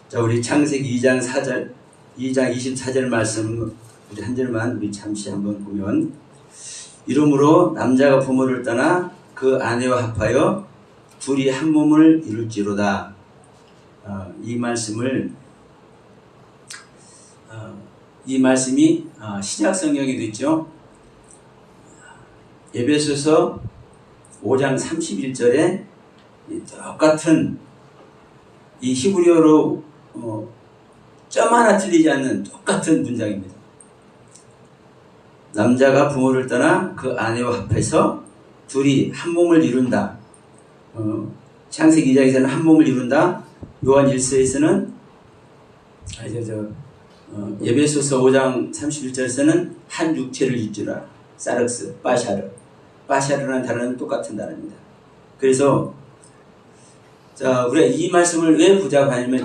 자, 우리 창세기 2장 4절, 2장 24절 말씀 우리 한 절만 우리 잠시 한번 보면, 이러므로 남자가 부모를 떠나 그 아내와 합하여 둘이 한 몸을 이룰지로다. 이 말씀이 신약 성경에도 있죠. 에베소서 5장 31절에 똑같은 이 히브리어로 점 하나 틀리지 않는 똑같은 문장입니다. 남자가 부모를 떠나 그 아내와 합해서 둘이 한 몸을 이룬다. 창세기 2장에서는 한 몸을 이룬다. 요한 1서에서는 에베소서 5장 31절에서는 한 육체를 잇주라. 사르스, 바샤르라는 단어는 똑같은 단어입니다. 그래서 자, 우리가 이 말씀을 왜 보자고 하냐면,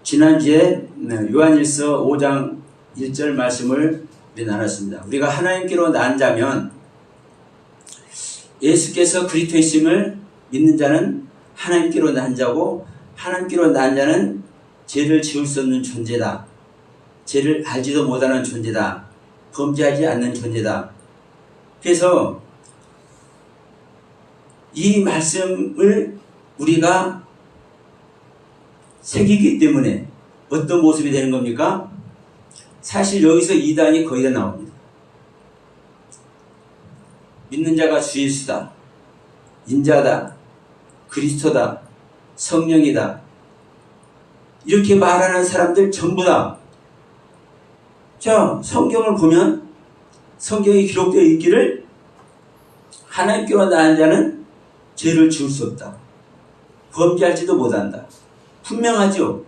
지난주에 요한일서 5장 1절 말씀을 우리 나눴습니다. 우리가 하나님께로 난 자면, 예수께서 그리스도이심을 믿는 자는 하나님께로 난 자고, 하나님께로 난 자는 죄를 지을 수 없는 존재다. 죄를 알지도 못하는 존재다. 범죄하지 않는 존재다. 그래서 이 말씀을 우리가 새기기 때문에 어떤 모습이 되는 겁니까? 사실 여기서 이단이 거의 다 나옵니다. 믿는 자가 주 예수다, 인자다, 그리스도다, 성령이다, 이렇게 말하는 사람들 전부 다, 자, 성경을 보면 성경에 기록되어 있기를 하나님께로 나은 자는 죄를 지을 수 없다, 범죄할지도 못한다, 분명하죠.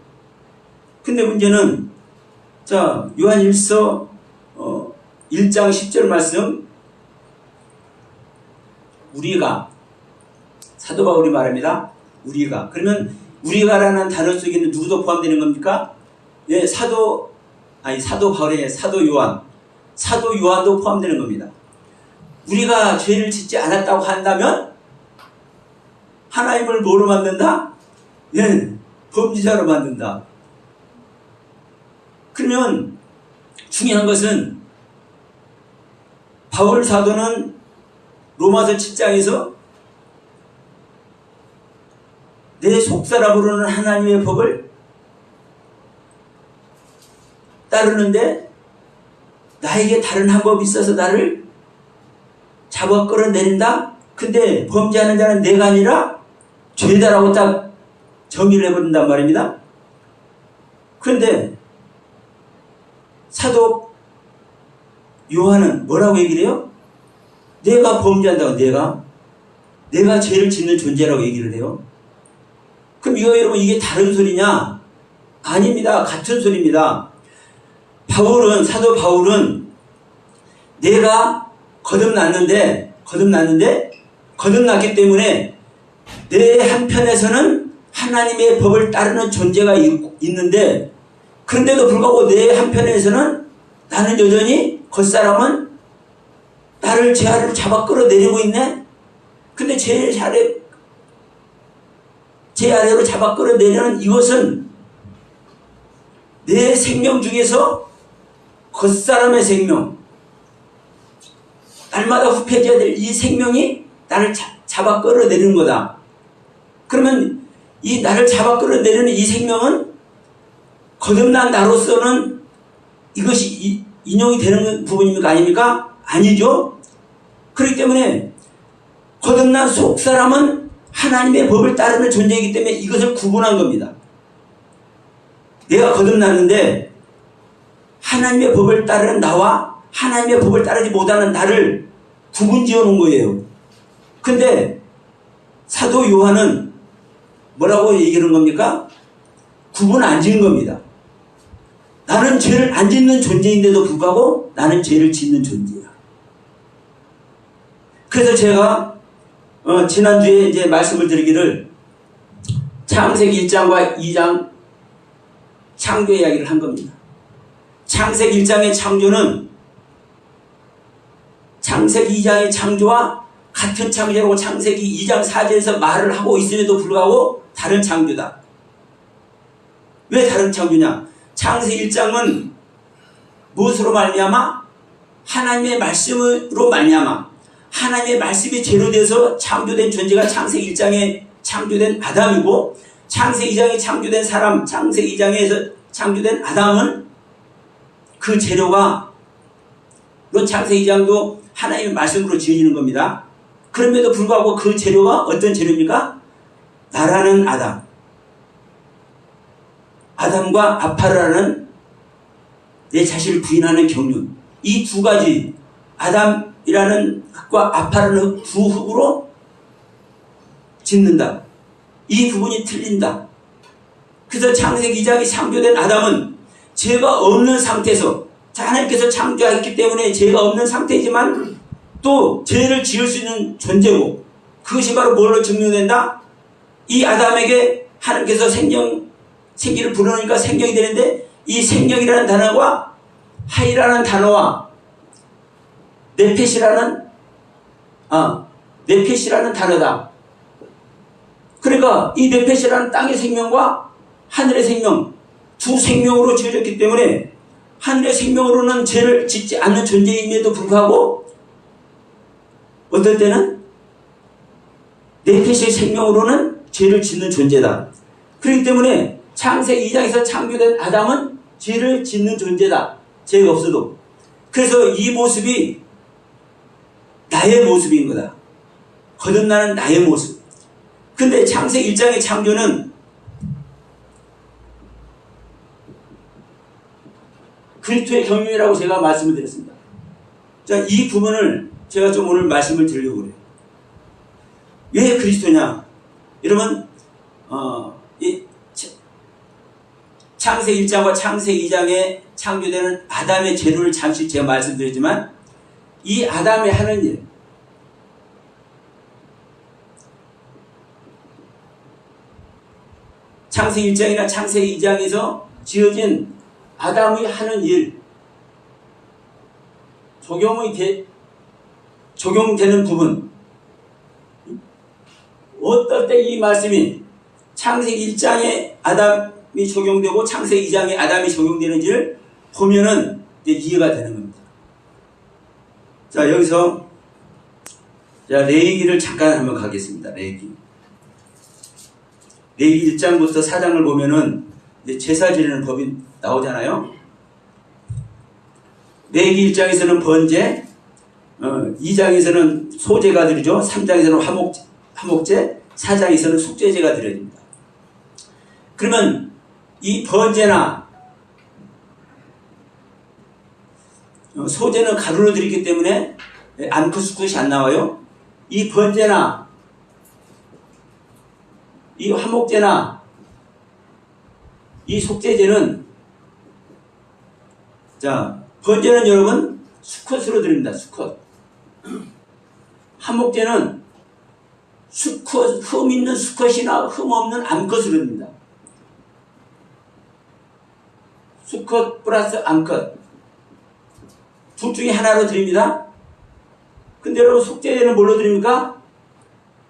근데 문제는, 자, 요한일서 1장 10절 말씀, 우리가, 사도 바울이 말합니다. 우리가. 그러면 우리가라는 단어 속에는 누구도 포함되는 겁니까? 예, 사도 바울의 사도 요한도 포함되는 겁니다. 우리가 죄를 짓지 않았다고 한다면 하나님을 뭐로 만든다? 예, 범죄자로 만든다. 그러면 중요한 것은, 바울 사도는 로마서 7장에서 내 속사람으로는 하나님의 법을 따르는데 나에게 다른 한 법이 있어서 나를 잡아 끌어내린다? 근데 범죄하는 자는 내가 아니라 죄다라고 딱 정의를 해버린단 말입니다. 그런데 사도 요한은 뭐라고 얘기를 해요? 내가 범죄한다고, 내가 죄를 짓는 존재라고 얘기를 해요. 그럼 여러분, 이게 다른 소리냐? 아닙니다. 같은 소리입니다. 사도 바울은 내가 거듭났기 때문에 내 한편에서는 하나님의 법을 따르는 존재가 있는데, 그런데도 불구하고 내 한편에서는 나는 여전히 겉사람은 나를 제 아래로 잡아 끌어내리고 있네? 근데 제 아래로 잡아 끌어내리는 이것은 내 생명 중에서 겉사람의 생명, 날마다 후패져야 될 이 생명이 나를 잡아 끌어내리는 거다. 그러면 이 나를 잡아 끌어내리는 이 생명은 거듭난 나로서는 이것이 인용이 되는 부분입니까? 아닙니까? 아니죠. 그렇기 때문에 거듭난 속사람은 하나님의 법을 따르는 존재이기 때문에 이것을 구분한 겁니다. 내가 거듭났는데 하나님의 법을 따르는 나와 하나님의 법을 따르지 못하는 나를 구분지어 놓은 거예요. 근데 사도 요한은 뭐라고 얘기하는 겁니까? 구분 안 지은 겁니다. 나는 죄를 안 짓는 존재인데도 불구하고 나는 죄를 짓는 존재야. 그래서 제가 지난주에 이제 말씀을 드리기를 창세기 1장과 2장 창조 이야기를 한 겁니다. 창세기 1장의 창조는 창세기 2장의 창조와 같은 창조라고 창세기 2장 4절에서 말을 하고 있음에도 불구하고 다른 창조다. 왜 다른 창조냐? 창세기 1장은 무엇으로 말미암아? 하나님의 말씀으로 말미암아. 하나님의 말씀이 제로돼서 창조된 존재가 창세기 1장에 창조된 아담이고, 창세기 2장에 창조된 사람, 창세기 2장에서 창조된 아담은 그 재료가, 물론 창세기 2장도 하나님의 말씀으로 지어지는 겁니다. 그럼에도 불구하고 그 재료가 어떤 재료입니까? 나라는 아담. 아담과 아파라는 내 자신을 부인하는 경륜. 이 두 가지, 아담이라는 흙과 아파라는 두 흙으로 짓는다. 이 부분이 틀린다. 그래서 창세기 2장이 창조된 아담은 죄가 없는 상태에서, 하나님께서 창조했기 때문에 죄가 없는 상태이지만 또 죄를 지을 수 있는 존재고, 그것이 바로 뭘로 증명된다? 이 아담에게 하나님께서 생기를 불어넣으니까 생명이 되는데, 이 생명이라는 단어가 하이라는 단어와 네펫이라는 단어다. 그러니까 이 네펫이라는 땅의 생명과 하늘의 생명, 두 생명으로 지어졌기 때문에 하늘의 생명으로는 죄를 짓지 않는 존재임에도 불구하고 어떨 때는 네펫의 생명으로는 죄를 짓는 존재다. 그렇기 때문에 창세기 2장에서 창조된 아담은 죄를 짓는 존재다. 죄가 없어도. 그래서 이 모습이 나의 모습인 거다. 거듭나는 나의 모습. 근데 창세기 1장의 창조는 그리스도의 경륜이라고 제가 말씀을 드렸습니다. 자, 이 부분을 제가 좀 오늘 말씀을 드리려고 그래요. 왜 그리스도냐? 여러분, 이 창세기 1장과 창세기 2장에 창조되는 아담의 재료를 잠시 제가 말씀드렸지만, 이 아담이 하는 일, 창세기 1장이나 창세기 2장에서 지어진 아담이 하는 일, 적용되는 부분, 어떨 때 이 말씀이 창세기 1장에 아담이 적용되고 창세기 2장에 아담이 적용되는지를 보면은 이제 이해가 되는 겁니다. 자, 여기서 레위기를 잠깐 한번 가겠습니다. 레위기 1장부터 4장을 보면은 이제 제사 지내는 법이 나오잖아요. 레위기 1장에서는 번제, 2장에서는 소제가 드리죠. 3장에서는 화목제, 4장에서는 속죄제가 드려집니다. 그러면 이 번제나 소제는 가루로 드리기 때문에 암컷수컷이 안 나와요. 이 번제나 이 화목제나 이 속죄제는, 자, 번제는 여러분 수컷으로 드립니다. 수컷. 화목제는 수컷, 흠 있는 수컷이나 흠 없는 암컷으로 드립니다. 수컷 플러스 암컷 둘 중에 하나로 드립니다. 근데 여러분, 속죄제는 뭘로 드립니까?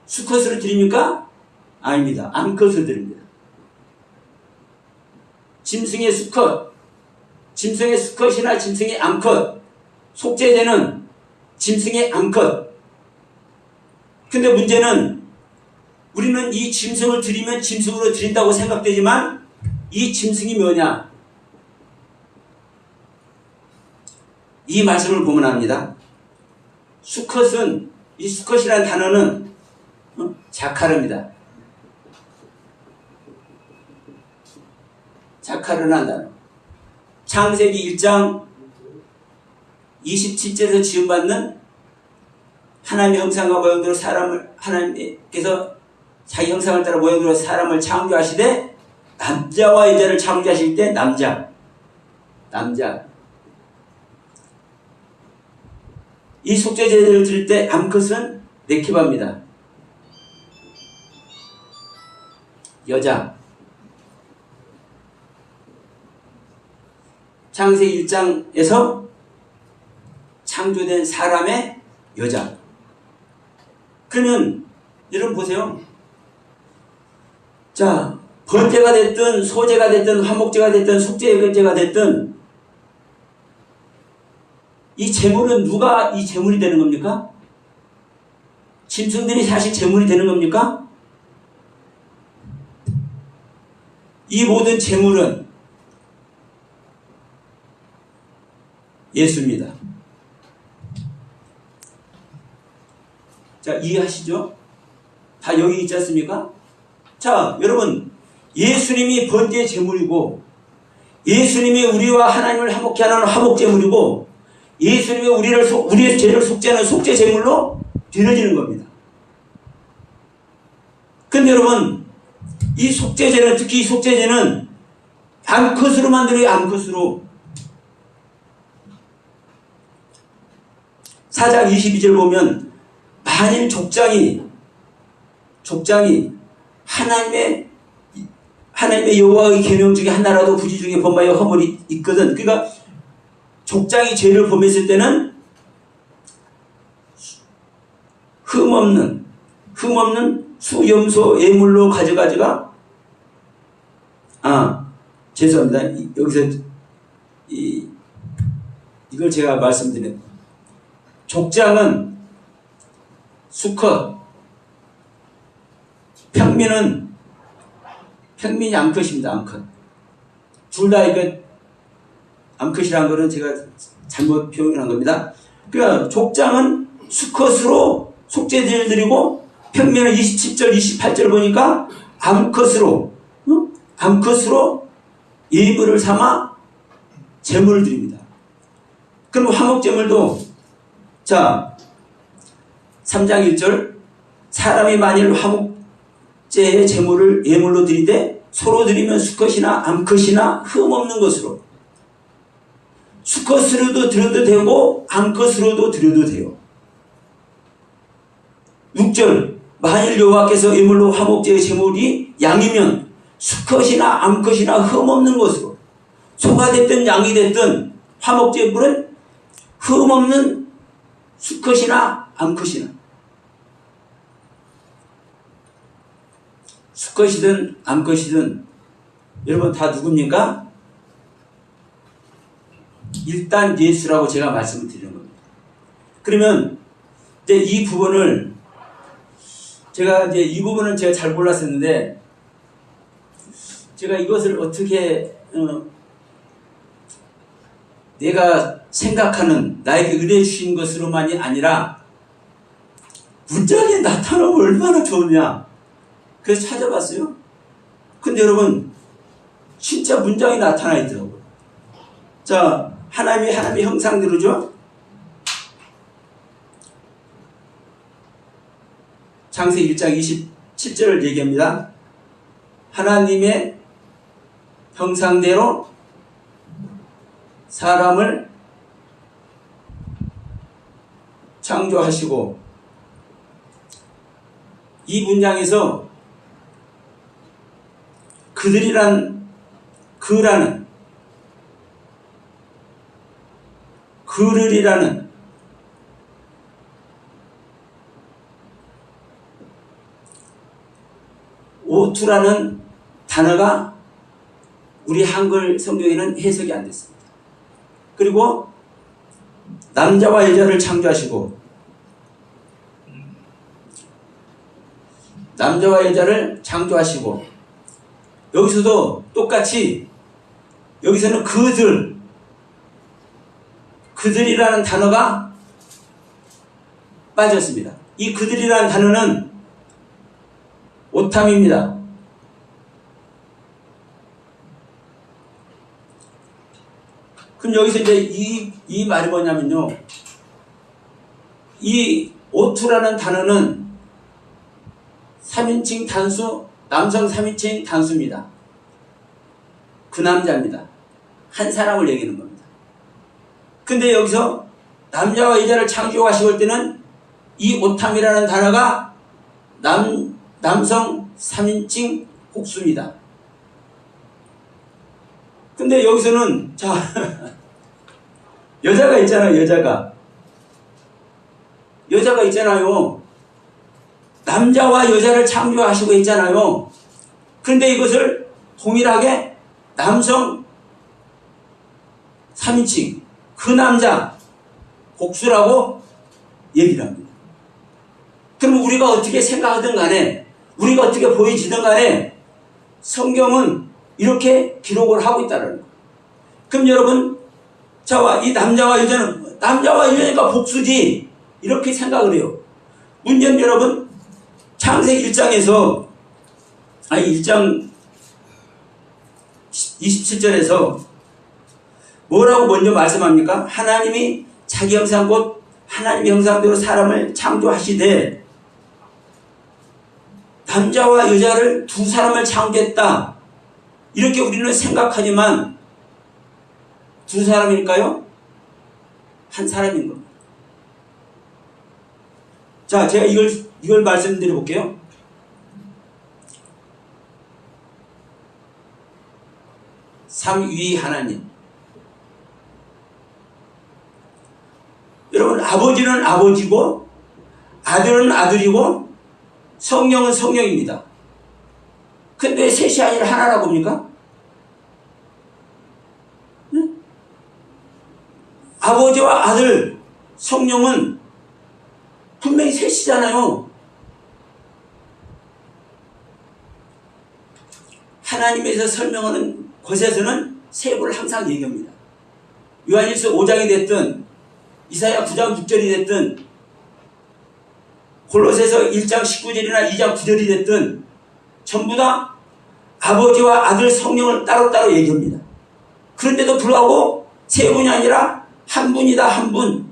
수컷으로 드립니까? 아닙니다. 암컷으로 드립니다. 짐승의 수컷, 짐승의 수컷이나 짐승의 암컷, 속죄제는 짐승의 암컷. 근데 문제는 우리는 이 짐승을 드리면 짐승으로 드린다고 생각되지만, 이 짐승이 뭐냐? 이 말씀을 보면 압니다. 수컷은, 이 수컷이라는 단어는 자카르입니다. 자카르라는 단어. 창세기 1장 27절에서 지음받는 하나님의 형상과 모형대로 사람을, 하나님께서 자기 형상을 따라 모형대로 사람을 창조하시되, 남자와 여자를 창조하실 때 남자. 이 속죄제를 드릴 때 암컷은 네키바입니다. 여자. 창세기 1장에서 창조된 사람의 여자. 그러면 여러분 보세요. 자, 번제가 됐든 소제가 됐든 화목제가 됐든 속죄제가 됐든 이 제물은 누가 이 제물이 되는 겁니까? 짐승들이 사실 제물이 되는 겁니까? 이 모든 제물은 예수입니다. 자, 이해하시죠? 다 여기 있지 않습니까? 자, 여러분, 예수님이 번제 제물이고, 예수님이 우리와 하나님을 화목케 하는 화목제물이고, 예수님이 우리의 죄를 속죄하는 속죄 제물로 드려지는 겁니다. 근데 여러분, 이 속죄제는, 특히 이 속죄제는 암컷으로 만들어요. 암컷으로. 4장 22절 보면 만일 족장이 하나님의 여호와의 계명 중에 하나라도 부지 중에 범하여 허물이 있거든. 그러니까 족장이 죄를 범했을 때는 흠없는 수염소 예물로 가져가지가 죄송합니다. 여기서 이걸 제가 말씀드린 족장은 수컷, 평민이 암컷입니다. 암컷. 둘 다 이거 암컷이라는 거는 제가 잘못 표현한 겁니다. 그러니까 족장은 수컷으로 속죄제를 드리고 평민은 27절, 28절 보니까 암컷으로 예물을 삼아 제물을 드립니다. 그럼 화목제물도 자 3장 1절 사람이 만일 화목제의 제물을 예물로 드리되 소로 드리면 수컷이나 암컷이나 흠없는 것으로 수컷으로도 드려도 되고 암컷으로도 드려도 돼요. 6절 만일 여호와께서 예물로 화목제의 제물이 양이면 수컷이나 암컷이나 흠없는 것으로 소가 됐든 양이 됐든 화목제물은 흠없는 수컷이나 암컷이나 수컷이든 암컷이든 여러분 다 누굽니까? 일단 예수라고 제가 말씀을 드리는 겁니다. 그러면 이제 이 부분을 제가 잘 몰랐었는데 제가 이것을 어떻게 내가 생각하는 나에게 의뢰해 주신 것으로만이 아니라 문장에 나타나면 얼마나 좋으냐 그래서 찾아봤어요. 근데 여러분 진짜 문장이 나타나 있더라고요. 자, 하나님의 형상대로죠. 창세기 1장 27절을 얘기합니다. 하나님의 형상대로 사람을 창조하시고 이 문장에서 그라는 그를이라는 오투라는 단어가 우리 한글 성경에는 해석이 안 됐습니다. 그리고 남자와 여자를 창조하시고 여기서도 똑같이 여기서는 그들이라는 단어가 빠졌습니다. 이 그들이라는 단어는 오탐입니다. 그럼 여기서 이제 이 말이 뭐냐면요. 이 오투라는 단어는 3인칭 단수, 남성 3인칭 단수입니다. 그 남자입니다. 한 사람을 얘기하는 겁니다. 근데 여기서 남자와 여자를 창조하시고 올 때는 이 오탐이라는 단어가 남성 3인칭 복수입니다. 근데 여기서는 자 여자가 있잖아요. 여자가 있잖아요. 남자와 여자를 창조하시고 있잖아요. 그런데 이것을 동일하게 남성 3인칭 그 남자 복수라고 얘기를 합니다. 그럼 우리가 어떻게 생각하든 간에 우리가 어떻게 보여지든 간에 성경은 이렇게 기록을 하고 있다는 거예요. 그럼 여러분 자와 이 남자와 여자니까 복수지 이렇게 생각을 해요. 문제는 여러분 창세기 1장 27절에서 뭐라고 먼저 말씀합니까? 하나님이 자기 형상 곧 하나님의 형상대로 사람을 창조하시되 남자와 여자를 두 사람을 창조했다. 이렇게 우리는 생각하지만 두 사람일까요? 한 사람인 겁니다. 자, 제가 이걸 말씀드려 볼게요. 삼위 하나님. 여러분, 아버지는 아버지고 아들은 아들이고 성령은 성령입니다. 근데 셋이 아니라 하나라고 봅니까? 네? 아버지와 아들, 성령은 분명히 셋이잖아요. 하나님에서 설명하는 곳에서는 셋을 항상 얘기합니다. 요한일서 5장이 됐든 이사야 9장 6절이 됐든 골로새서 1장 19절이나 2장 9절이 됐든 전부 다 아버지와 아들 성령을 따로따로 얘기합니다. 그런데도 불구하고 세 분이 아니라 한 분이다. 한 분.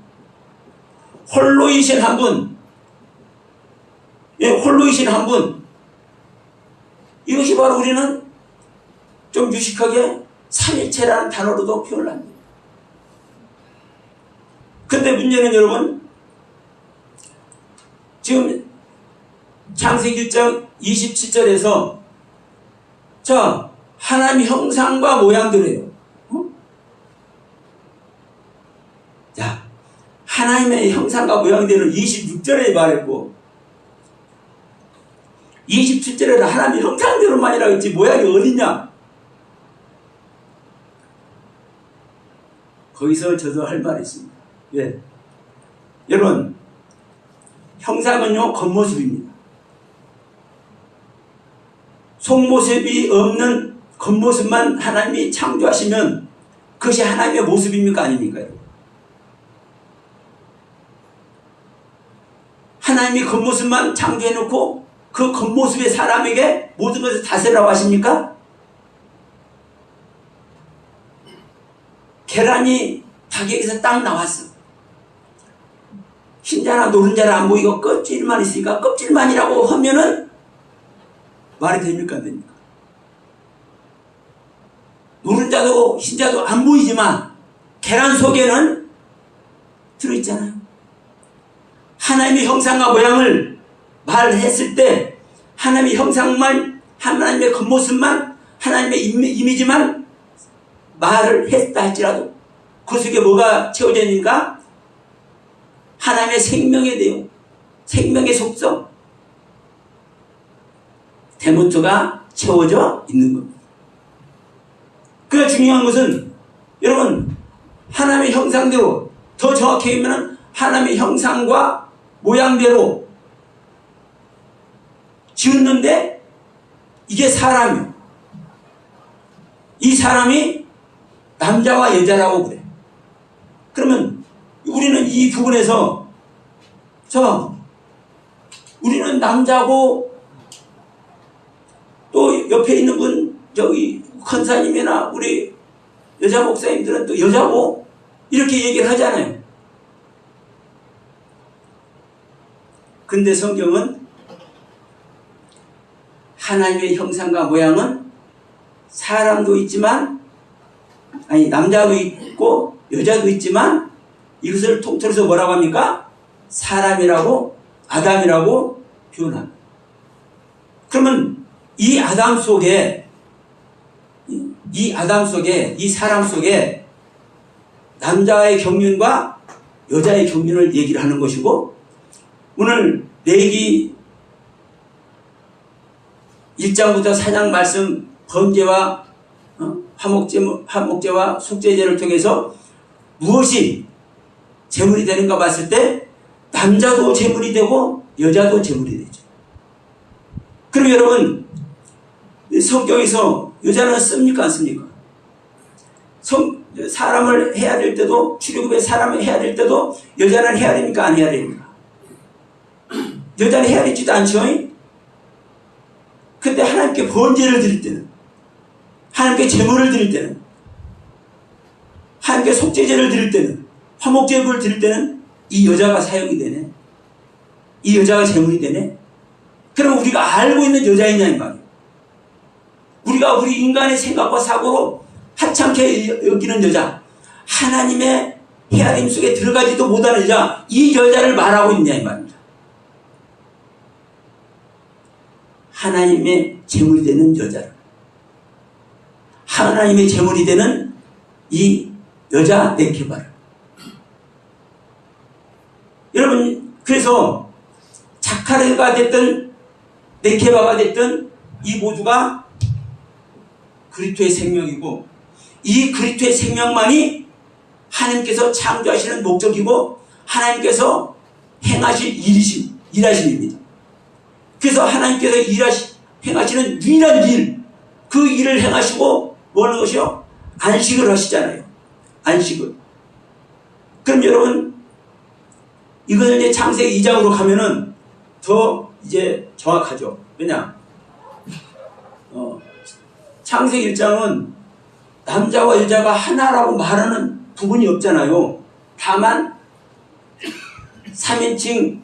홀로이신 한 분. 예, 홀로이신 한 분. 이것이 바로 우리는 좀 유식하게 삼일체라는 단어로도 표현을 합니다. 근데 문제는 여러분 지금 창세기 1장 27절에서 자 하나님 형상과 모양대로예요. 자 하나님의 형상과 모양대로 26절에 말했고 27절에는 하나님 형상대로만이라고 했지 모양이 어디냐? 거기서 저도 할 말이 있습니다. 왜? 여러분 형상은요 겉모습입니다. 속모습이 없는 겉모습만 하나님이 창조하시면 그것이 하나님의 모습입니까? 아닙니까? 하나님이 겉모습만 창조해놓고 그 겉모습의 사람에게 모든 것을 다스리라고 하십니까? 계란이 닭에게서 딱 나왔어. 흰자나 노른자는 안 보이고 껍질만 있으니까 껍질만이라고 하면은 말이 됩니까? 안 됩니까? 노른자도 흰자도 안 보이지만 계란 속에는 들어있잖아요. 하나님의 형상과 모양을 말했을 때 하나님의 형상만 하나님의 겉모습만 하나님의 이미지만 말을 했다 할지라도 그 속에 뭐가 채워져 있는가? 하나님의 생명에 대해 생명의 속성 데모트가 채워져 있는 겁니다. 그 중요한 것은 여러분 하나님의 형상대로 더 정확히 얘기하면 하나님의 형상과 모양대로 지었는데 이게 사람이에요. 이 사람이 남자와 여자라고 그래. 그러면 우리는 이 부분에서 우리는 남자고 또 옆에 있는 분 저기 권사님이나 우리 여자 목사님들은 또 여자고 이렇게 얘기를 하잖아요. 근데 성경은 하나님의 형상과 모양은 사람도 있지만 남자도 있고 여자도 있지만 이것을 통틀어서 뭐라고 합니까? 사람이라고 아담이라고 표현합니다. 그러면 이 아담 속에 이 사람 속에 남자의 경륜과 여자의 경륜을 얘기를 하는 것이고 오늘 레위기 1장부터 4장 말씀 번제와 화목제와 속죄제를 통해서 무엇이 제물이 되는가 봤을 때 남자도 제물이 되고 여자도 제물이 되죠. 그럼 여러분 성경에서 여자는 씁니까 안 씁니까? 사람을 해야 될 때도 출애굽에 사람을 해야 될 때도 여자는 해야 됩니까 안 해야 됩니까? 여자는 해야 되지도 않죠. 근데 하나님께 번제를 드릴 때는, 하나님께 제물을 드릴 때는, 하나님께 속죄제를 드릴 때는, 화목제물을 드릴 때는 이 여자가 사용이 되네. 이 여자가 제물이 되네. 그럼 우리가 알고 있는 여자이냐 이 말이에요. 우리가 우리 인간의 생각과 사고로 하찮게 여기는 여자, 하나님의 헤아림 속에 들어가지도 못하는 여자, 이 여자를 말하고 있냐 이 말입니다. 하나님의 제물이 되는 여자를, 하나님의 제물이 되는 이 여자 네케바를. 여러분, 그래서 자카르가 됐든 네케바가 됐든 이 모두가 그리스도의 생명이고, 이 그리스도의 생명만이 하나님께서 창조하시는 목적이고 하나님께서 행하실 일하심입니다. 그래서 하나님께서 행하시는 유일한 일, 그 일을 행하시고 뭐 하는 것이요? 안식을 하시잖아요. 안식을. 그럼 여러분, 이것을 이제 창세기 2장으로 가면은 더 이제 정확하죠. 왜냐? 창세기 1장은 남자와 여자가 하나라고 말하는 부분이 없잖아요. 다만 3인칭,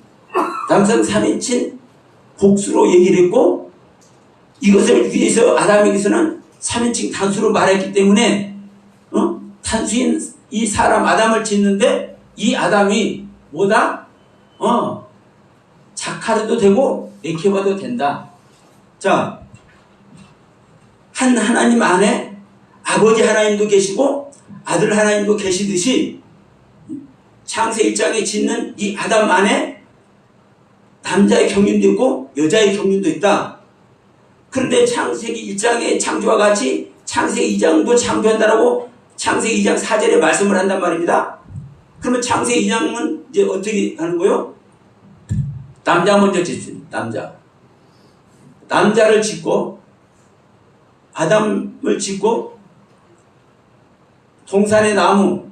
남성 3인칭 복수로 얘기를 했고, 이것을 위해서 아담에게서는 3인칭 단수로 말했기 때문에 단수인 이 사람 아담을 짓는데 이 아담이 뭐다? 자카르도 되고 네케바도 된다. 자, 한 하나님 안에 아버지 하나님도 계시고 아들 하나님도 계시듯이 창세 1장에 짓는 이 아담 안에 남자의 경륜도 있고 여자의 경륜도 있다. 그런데 창세기 1장의 창조와 같이 창세기 2장도 창조한다라고 창세기 2장 4절에 말씀을 한단 말입니다. 그러면 창세기 2장은 이제 어떻게 하는 거요? 남자 먼저 짓습니다. 남자를 짓고 아담을 짓고 동산의 나무,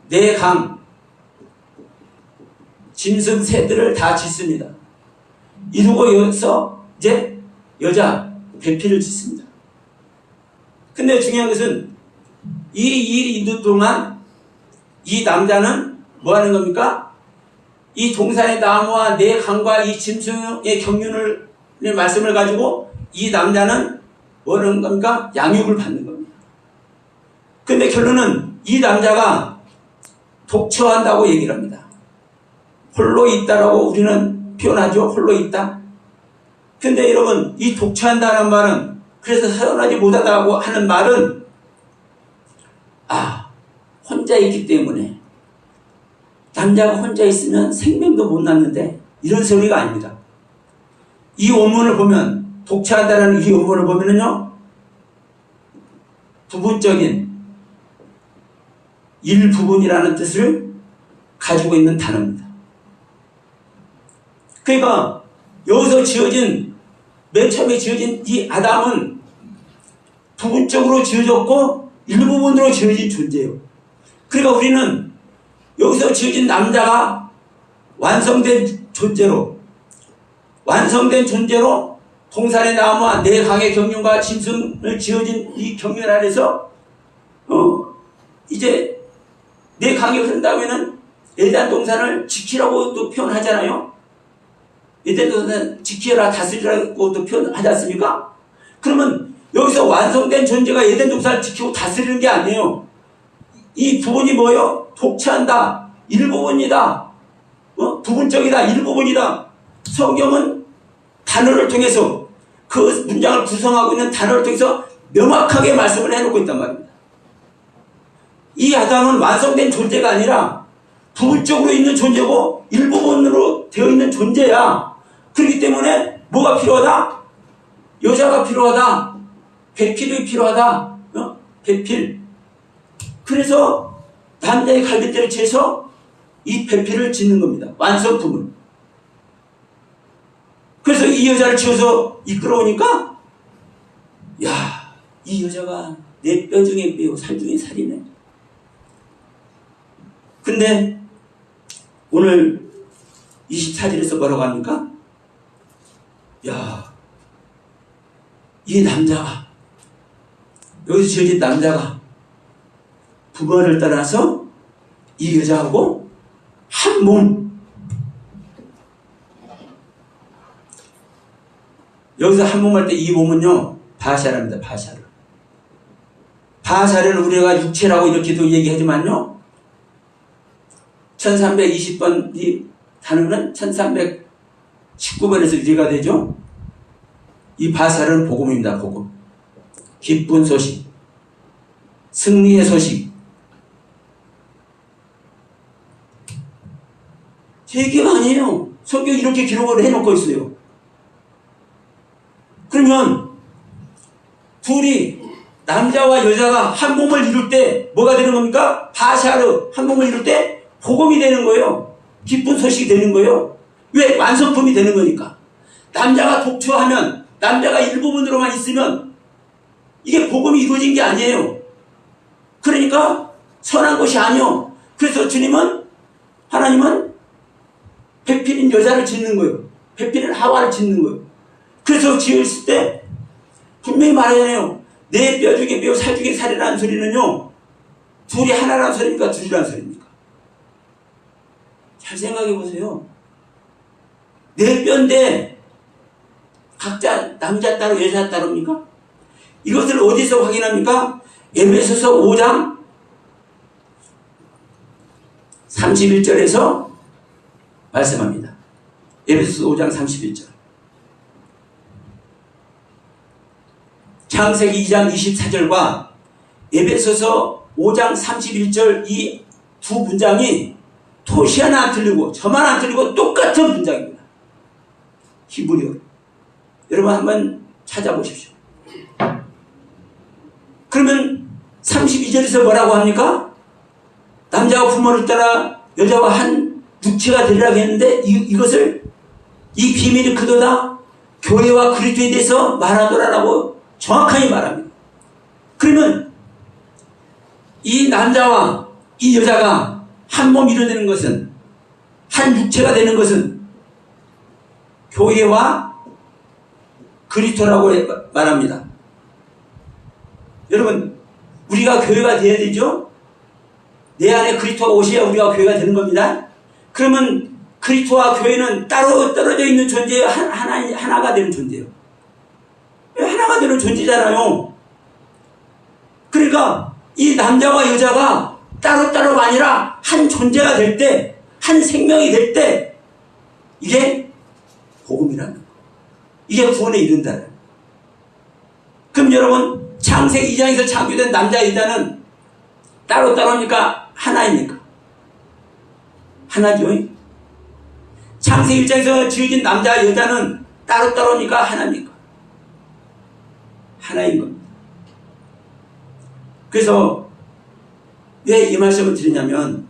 네 강, 짐승 새들을 다 짓습니다. 이루고 여기서 이제 여자 배필을 짓습니다. 근데 중요한 것은 이 일이 있는 동안 이 남자는 뭐 하는 겁니까? 이 동산의 나무와 네 강과 이 짐승의 경륜을 말씀을 가지고 이 남자는 뭐 하는 겁니까? 양육을 받는 겁니다. 근데 결론은 이 남자가 독처한다고 얘기를 합니다. 홀로 있다라고 우리는 표현하죠. 홀로 있다. 근데 여러분, 이 독처한다는 말은, 그래서 태어나지 못하다고 하는 말은 혼자 있기 때문에, 남자가 혼자 있으면 생명도 못 낳는데 이런 소리가 아닙니다. 이 원문을 보면, 독처한다는 이 원문을 보면은요, 부분적인 일부분이라는 뜻을 가지고 있는 단어입니다. 그러니까 여기서 지어진, 맨 처음에 지어진 이 아담은 부분적으로 지어졌고 일부분으로 지어진 존재예요. 그러니까 우리는 여기서 지어진 남자가 완성된 존재로 동산의 나무와 네 강의 경륜과 짐승을 지어진 이 경륜 안에서 이제 네 강이 흐른다면은 에덴 동산을 지키라고 또 표현하잖아요. 에덴 동산 지키라 다스리라고 또 표현하지 않습니까? 그러면 여기서 완성된 존재가 에덴 동산을 지키고 다스리는 게 아니에요. 이 부분이 뭐예요? 독차한다. 일부분이다. 부분적이다. 일부분이다. 성경은 단어를 통해서, 그 문장을 구성하고 있는 단어를 통해서 명확하게 말씀을 해놓고 있단 말입니다. 이 아담은 완성된 존재가 아니라 부분적으로 있는 존재고 일부분으로 되어 있는 존재야. 그렇기 때문에 뭐가 필요하다? 여자가 필요하다. 배필이 필요하다. 배필. 그래서 남자의 갈빗대를 채서 이 배필을 짓는 겁니다. 완성품을. 그래서 이 여자를 치워서 이끌어오니까 야, 이 여자가 내 뼈 중에 뼈, 살 중에 살이네. 근데 오늘 24절에서 뭐라고 합니까? 야, 이 남자가, 여기서 지어진 남자가 부모를 따라서 이 여자하고 한 몸. 여기서 한 몸 할 때 이 몸은요, 바샤르입니다. 바샤르. 바샤르를 우리가 육체라고 이렇게도 얘기하지만요, 1320번 이 단어는 1319번에서 유래가 되죠. 이 바샤르는 복음입니다. 복음. 기쁜 소식, 승리의 소식. 제 얘기가 아니에요. 성경 이렇게 기록을 해놓고 있어요. 그러면 둘이, 남자와 여자가 한 몸을 이룰 때 뭐가 되는 겁니까? 바샤르, 한 몸을 이룰 때 복음이 되는 거예요. 기쁜 소식이 되는 거예요. 왜? 완성품이 되는 거니까. 남자가 독초하면, 남자가 일부분으로만 있으면 이게 복음이 이루어진 게 아니에요. 그러니까 선한 것이 아니요. 그래서 주님은, 하나님은 배필인 여자를 짓는 거예요. 배필인 하와를 짓는 거예요. 그래서 지었을 때 분명히 말하잖아요. 내 뼈 중에 뼈, 살 중에 살이라는 소리는요, 둘이 하나라는 소리입니까? 둘이라는 소리입니까? 잘 생각해 보세요. 내 뼈인데 각자 남자 따로 여자 따로입니까? 이것을 어디서 확인합니까? 에베소서 5장 31절에서 말씀합니다. 에베소서 5장 31절. 창세기 2장 24절과 에베소서 5장 31절 이 두 문장이 토시 하나 안 틀리고 저만 안 틀리고 똑같은 문장입니다. 히브리어. 여러분 한번 찾아보십시오. 그러면 32절에서 뭐라고 합니까? 남자가 부모를 따라 여자와 한 육체가 되리라고 했는데 이것을 이 비밀이 크도다 교회와 그리스도에 대해서 말하노라라고 정확하게 말합니다. 그러면 이 남자와 이 여자가 한 몸 이루어지는 것은, 한 육체가 되는 것은 교회와 그리스도라고 말합니다. 여러분, 우리가 교회가 되어야 되죠? 내 안에 그리스도가 오셔야 우리가 교회가 되는 겁니다. 그러면 그리스도와 교회는 따로 떨어져 있는 존재예요? 하나가 되는 존재예요? 하나가 되는 존재잖아요. 그러니까 이 남자와 여자가 따로따로가 아니라 한 존재가 될 때, 한 생명이 될 때, 이게 복음이라는 거예요. 이게 구원에 이른다는 거예요. 그럼 여러분, 창세기 2장에서 창조된 남자 여자는 따로따로입니까? 하나입니까? 하나죠. 창세기 1장에서 지어진 남자 여자는 따로따로입니까? 하나입니까? 하나인 겁니다. 그래서 왜 이 말씀을 드리냐면,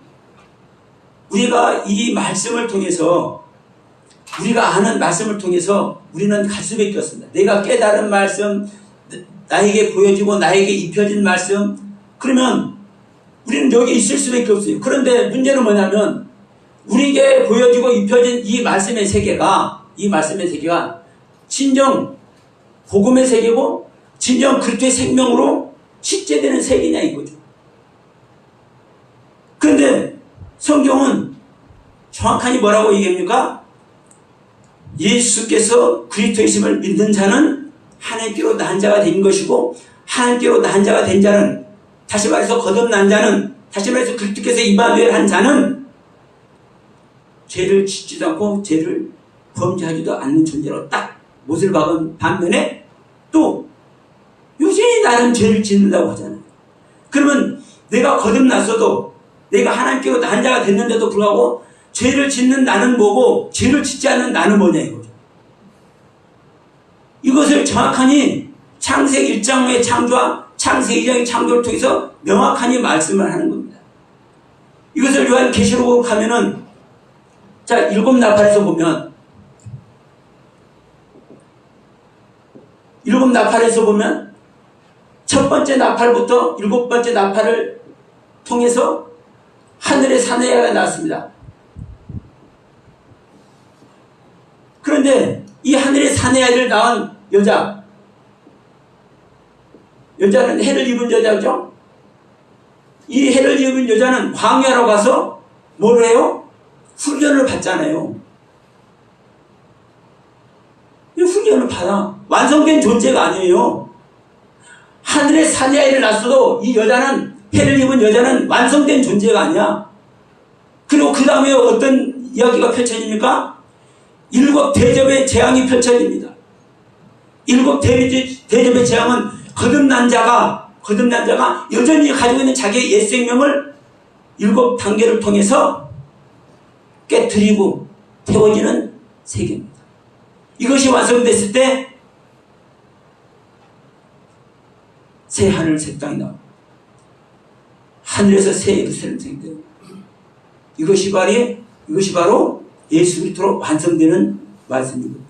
우리가 이 말씀을 통해서, 우리가 아는 말씀을 통해서 우리는 갈 수밖에 없습니다. 내가 깨달은 말씀, 나에게 보여지고 나에게 입혀진 말씀, 그러면 우리는 여기 있을 수밖에 없어요. 그런데 문제는 뭐냐면, 우리에게 보여지고 입혀진 이 말씀의 세계가 진정 복음의 세계고 진정 그리스도의 생명으로 실제되는 세계냐 이거죠. 그런데 성경은 정확하게 뭐라고 얘기합니까? 예수께서 그리스도이심을 믿는 자는 하나님께로 난 자가 된 것이고, 하나님께로 난 자가 된 자는, 다시 말해서 거듭난 자는, 다시 말해서 그리스도께서 임마누엘 한 자는 죄를 짓지도 않고 죄를 범죄하지도 않는 존재로 딱 못을 박은 반면에 또 여전히 나는 죄를 짓는다고 하잖아요. 그러면 내가 거듭났어도, 내가 하나님께로 난 자가 됐는데도 불구하고 죄를 짓는 나는 뭐고 죄를 짓지 않는 나는 뭐냐 이거죠. 이것을 정확하니 창세기 1장의 창조와 창세기 2장의 창조를 통해서 명확하니 말씀을 하는 겁니다. 이것을 요한 계시록으로 가면은 자, 7나팔에서 보면 7나팔에서 보면 첫 번째 나팔부터 7번째 나팔을 통해서 하늘의 사내야가 나왔습니다. 그런데 이 하늘의 사내야를 낳은 여자는 해를 입은 여자죠. 이 해를 입은 여자는 광야로 가서 뭘 해요? 훈련을 받잖아요. 이 훈련을 받아. 완성된 존재가 아니에요. 하늘의 사내야를 낳았어도 이 여자는, 해를 입은 여자는 완성된 존재가 아니야. 그리고 그 다음에 어떤 이야기가 펼쳐집니까? 7 대접의 재앙이 펼쳐집니다. 7 대접의 재앙은 거듭난 자가 여전히 가지고 있는 자기의 옛 생명을 7 단계를 통해서 깨트리고 태워지는 세계입니다. 이것이 완성됐을 때 새 하늘 새 땅이 나옵니다. 하늘에서 새 예루살렘 생겨요. 이것이 바로 예수 그리스도로 완성되는 말씀입니다.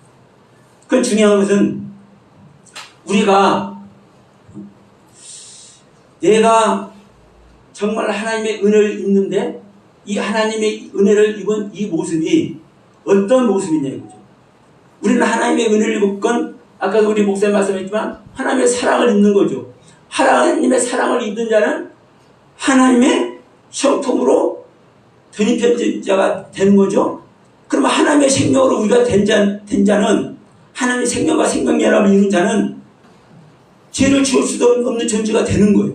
그 중요한 것은 내가 정말 하나님의 은혜를 입는데 이 하나님의 은혜를 입은 이 모습이 어떤 모습이냐 이거죠. 우리는 하나님의 은혜를 입은 건 아까도 우리 목사님 말씀했지만 하나님의 사랑을 입는 거죠. 하나님의 사랑을 입는 자는 하나님의 성품으로 전입된 자가 되는 거죠. 그러면 하나님의 생명으로 우리가 된 자는 하나님의 생명과 생명연합을 이룬 자는 죄를 지을 수도 없는 존재가 되는 거예요.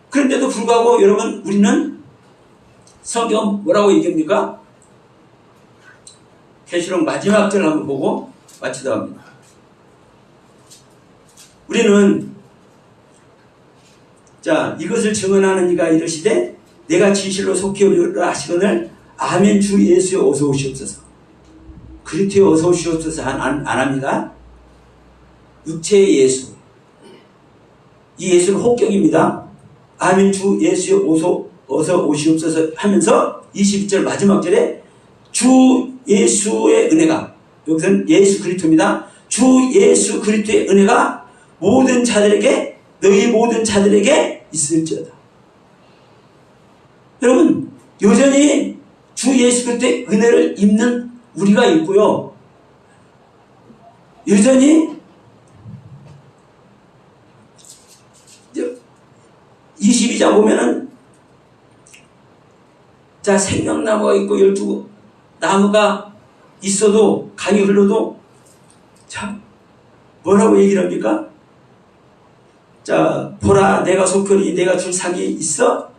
그런데도 불구하고 여러분 우리는 성경 뭐라고 얘기합니까? 계시록 마지막 절 한번 보고 마치다 합니다. 우리는 자 이것을 증언하는 이가 이르시되 내가 진실로 속히 오리라 하시거늘 아멘 주 예수여 어서 오시옵소서. 그리스도여 어서 오시옵소서 안 합니다. 육체의 예수 이 예수는 혹격입니다. 아멘 주 예수여 어서 오시옵소서 하면서 22절 마지막 절에 주 예수의 은혜가 여기서는 예수 그리스도입니다. 주 예수 그리스도의 은혜가 모든 자들에게 너희 모든 자들에게 있을지어다. 여러분 여전히 주 예수 그리스도의 은혜를 입는 우리가 있고요. 여전히 22장 보면은 자 생명나무가 있고 12나무가 있어도 강이 흘러도 자 뭐라고 얘기를 합니까? 자 보라 내가 속히 내가 줄 상이 있어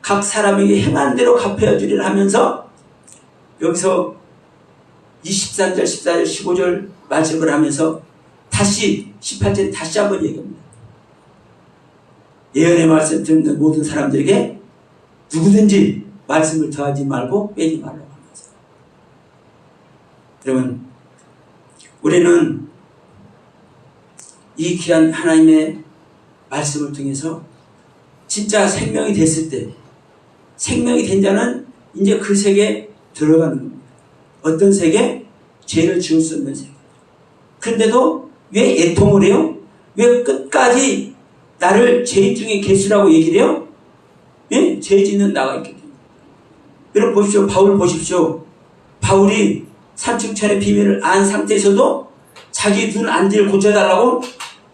각 사람에게 행한 대로 갚아야 주리라 하면서 여기서 23절 14절 15절 말씀을 하면서 다시 18절에 다시 한번 얘기합니다. 예언의 말씀 듣는 모든 사람들에게 누구든지 말씀을 더하지 말고 빼지 말라고 하면서 여러분 우리는 이 귀한 하나님의 말씀을 통해서 진짜 생명이 됐을 때 생명이 된 자는 이제 그 세계에 들어가는 겁니다. 어떤 세계? 죄를 지을 수 없는 세계. 그런데도 왜 애통을 해요? 왜 끝까지 나를 죄인 중에 계시라고 얘기를 해요? 예? 죄 짓는 나가 있기 때문에. 여러분 보십시오. 바울 보십시오. 바울이 삼층천의 비밀을 안 상태에서도 자기 눈 안지를 고쳐달라고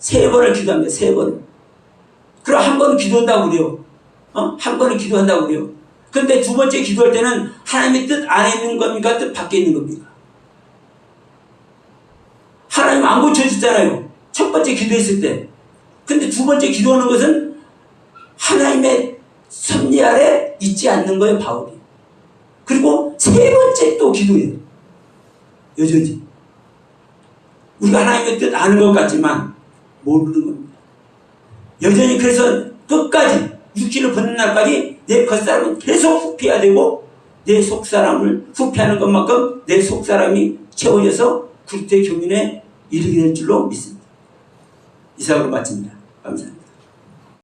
3번을 기도합니다. 3번을. 그럼 한 번은 기도한다고 그래요. 한 번은 기도한다고 그래요. 그런데 2번째 기도할 때는 하나님의 뜻 안에 있는 겁니까? 뜻 밖에 있는 겁니까? 하나님 안 고쳐주잖아요. 첫 번째 기도했을 때. 근데 2번째 기도하는 것은 하나님의 섭리 아래 있지 않는 거예요, 바울이. 그리고 3번째 또 기도해요. 여전히. 우리가 하나님의 뜻 아는 것 같지만 모르는 겁니다. 여전히 그래서 끝까지 육신을 벗는 날까지 내 겉사람은 계속 후피해야 되고 내 속사람을 후피하는 것만큼 내 속사람이 채워져서 그리스도의 경륜에 이르게 될 줄로 믿습니다. 이상으로 마칩니다. 감사합니다.